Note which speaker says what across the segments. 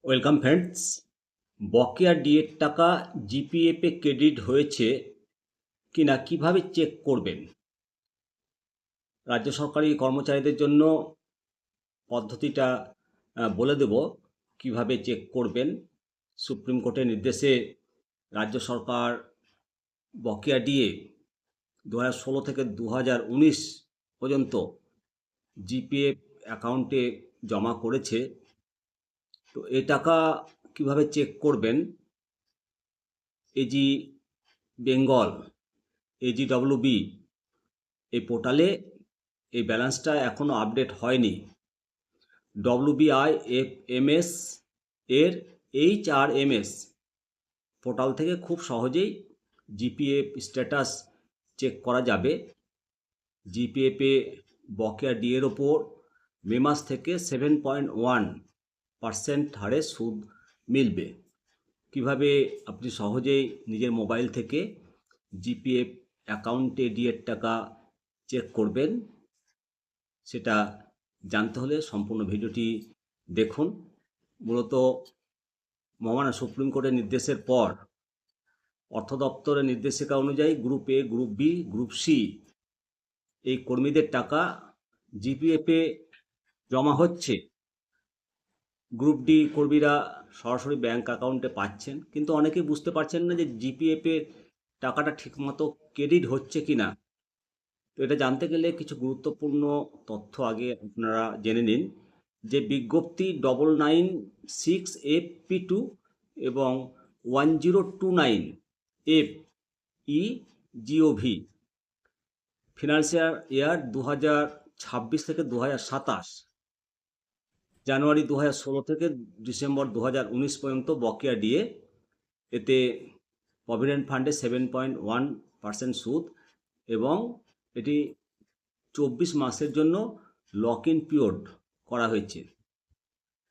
Speaker 1: Welcome friends. বকেয়া ডিএর টাকা জিপিএফে credit হয়েছে কিনা কিভাবে চেক করবেন? রাজ্য সরকারি কর্মচারীদের জন্য পদ্ধতিটা বলে দেব কিভাবে চেক করবেন। সুপ্রিম কোর্টের নির্দেশে রাজ্য সরকার বকেয়া ডিএ 2016 থেকে 2019 পর্যন্ত জিপিএফ অ্যাকাউন্টে জমা করেছে। তো এই টাকা কিভাবে চেক করবেন? এজি বেঙ্গল, এজিডব্লিউবি এই পোর্টালে এই ব্যালেন্সটা এখনও আপডেট হয়নি। ডব্লিউবিআইএফএমএস এর এইচআরএমএস পোর্টাল থেকে খুব সহজেই জিপিএফ স্ট্যাটাস চেক করা যাবে। জিপিএফে বকেয়া ডিএর ওপর মে মাস থেকে 7.1% হারে সুদ মিলবে। কিভাবে আপনি সহজেই নিজের মোবাইল থেকে জিপিএফ অ্যাকাউন্টে ডিএর টাকা চেক করবেন সেটা জানতে হলে সম্পূর্ণ ভিডিওটি দেখুন। মূলত মহামান্য সুপ্রিম কোর্টের নির্দেশের পর অর্থ দপ্তরের নির্দেশিকা অনুযায়ী group A, group B, group C এই কর্মীদের টাকা জিপিএফে জমা হচ্ছে। গ্রুপ ডি কর্মীরা সরাসরি ব্যাংক অ্যাকাউন্টে পাচ্ছেন, কিন্তু অনেকেই বুঝতে পারছেন না যে জিপিএফের টাকাটা ঠিকমতো ক্রেডিট হচ্ছে কি না। তো এটা জানতে গেলে কিছু গুরুত্বপূর্ণ তথ্য আগে আপনারা জেনে নিন। যে বিজ্ঞপ্তি 996FP2 এবং 1029FEGOV ফিনান্সিয়াল ইয়ার 2026 থেকে 2027, জানুয়ারি 2016 থেকে ডিসেম্বর 2019 পর্যন্ত বকেয়া ডিএ। এতে প্রভিডেন্ট ফান্ডে 7.1% সুদ এবং এটি 24 মাসের জন্য লক ইন পিরিয়ড করা হয়েছে।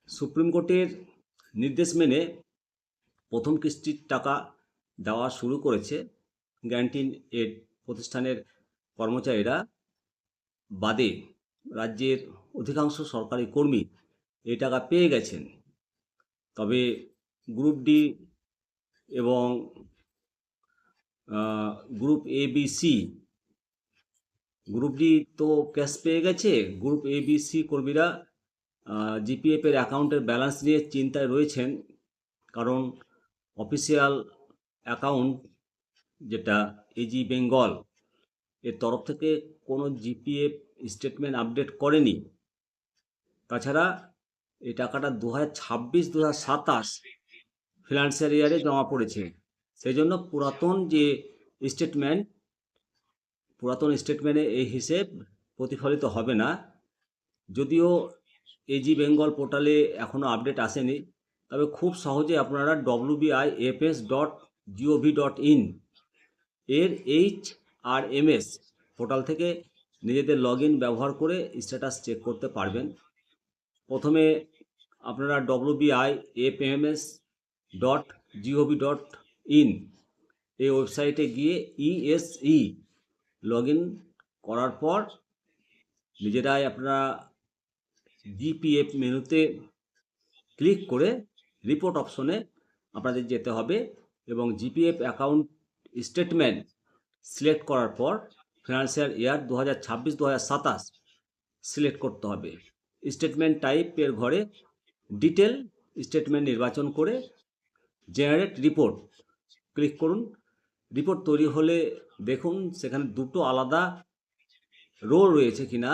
Speaker 1: সুপ্রিম কোর্টের নির্দেশ মেনে প্রথম কিস্তির টাকা দেওয়া শুরু করেছে গ্যারান্টি এড প্রতিষ্ঠানের কর্মচারীরা বাদে রাজ্যের অধিকাংশ সরকারি কর্মী এই টাকা পেয়ে গেছেন। তবে গ্রুপ ডি এবং group A B C, group D তো ক্যাশ পেয়ে গেছে, গ্রুপ এ বি সি কর্মীরা জিপিএফের অ্যাকাউন্টের ব্যালেন্স নিয়ে চিন্তায় রয়েছেন। কারণ অফিসিয়াল অ্যাকাউন্ট যেটা এজি বেঙ্গল এর তরফ থেকে কোনো জিপিএফ স্টেটমেন্ট আপডেট করেনি। তাছাড়া এই টাকাটা 2026-2027 ফিনান্সিয়াল ইয়ারে জমা পড়েছে। সেই জন্য পুরাতন স্টেটমেন্টে এই হিসেব প্রতিফলিত হবে না। যদিও এজি বেঙ্গল পোর্টালে এখনও আপডেট আসেনি, তবে খুব সহজে আপনারা wbiafs.gov.in এর এইচআরএমএস পোর্টাল থেকে নিজেদের লগ ব্যবহার করে স্ট্যাটাস চেক করতে পারবেন। প্রথমে আপনারা wbiafms.gov.in এই ওয়েবসাইটে গিয়ে ইএসই লগ করার পর নিজেরাই আপনারা জিপিএফ মেনুতে ক্লিক করে রিপোর্ট অপশনে আপনাদের যেতে হবে এবং জিপিএফ অ্যাকাউন্ট স্টেটমেন্ট সিলেক্ট করার পর ফিনান্সিয়াল ইয়ার 2026-2027 সিলেক্ট করতে হবে। স্টেটমেন্ট টাইপের ঘরে ডিটেল স্টেটমেন্ট নির্বাচন করে জেনারেট রিপোর্ট ক্লিক করুন। রিপোর্ট তৈরি হলে দেখুন সেখানে দুটো আলাদা রো রয়েছে কিনা।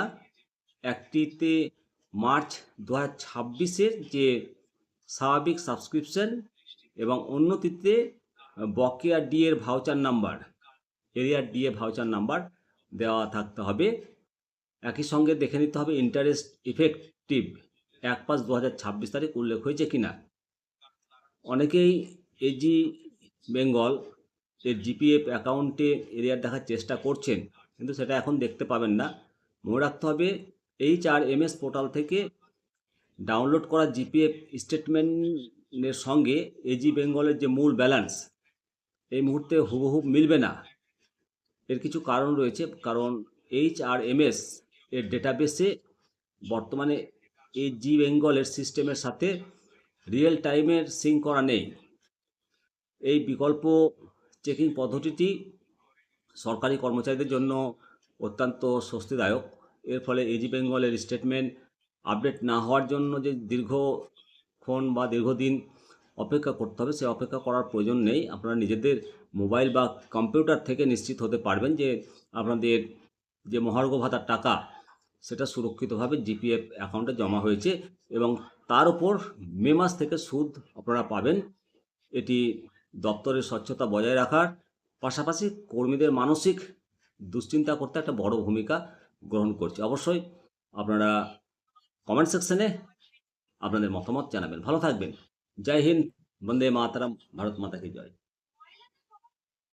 Speaker 1: একটিতে মার্চ 2026-এর যে স্বাভাবিক সাবস্ক্রিপশন এবং অন্যটিতে বকেয়া ডিএর ভাউচার নাম্বার, এরিয়ার ডিএ ভাউচার নাম্বার দেওয়া থাকতে হবে। একই সঙ্গে দেখে নিতে হবে ইন্টারেস্ট ইফেক্টিভ 1/5/2026 তারিখ উল্লেখ হয়েছে কিনা। অনেকেই এজি বেঙ্গল এর জিপিএফ অ্যাকাউন্টে এরিয়ার দেখার চেষ্টা করছেন, কিন্তু সেটা এখন দেখতে পাবেন না। মনে রাখতে হবে এইচআরএমএস পোর্টাল থেকে ডাউনলোড করা জিপিএফ স্টেটমেন্টের সঙ্গে এজি বেঙ্গলের যে মূল ব্যালেন্স এই মুহূর্তে হুবহু মিলবে না। এর কিছু কারণ রয়েছে। কারণ এইচআরএমএস এর ডেটাবেসে বর্তমানে এজি বেঙ্গলের সিস্টেমের সাথে রিয়েল টাইমের সিঙ্ক করা নেই। এই বিকল্প চেকিং পদ্ধতিটি সরকারি কর্মচারীদের জন্য অত্যন্ত স্বস্তিদায়ক। এর ফলে এজি বেঙ্গলের স্টেটমেন্ট আপডেট না হওয়ার জন্য যে দীর্ঘক্ষণ বা দীর্ঘদিন অপেক্ষা করতে হবে, সে অপেক্ষা করার প্রয়োজন নেই। আপনারা নিজেদের মোবাইল বা কম্পিউটার থেকে নিশ্চিত হতে পারবেন যে আপনাদের যে মহার্ঘ ভাতার টাকা সেটা সুরক্ষিতভাবে জিপিএফ অ্যাকাউন্টে জমা হয়েছে এবং তার উপর মে মাস থেকে সুদ আপনারা পাবেন। এটি দপ্তরের স্বচ্ছতা বজায় রাখার পাশাপাশি কর্মীদের মানসিক দুশ্চিন্তা করতে একটা বড় ভূমিকা গ্রহণ করছে। অবশ্যই আপনারা কমেন্ট সেকশনে আপনাদের মতামত জানাবেন। ভালো থাকবেন। জয় হিন্দ, বন্দে মাতরম, ভারত মাতা কি জয়।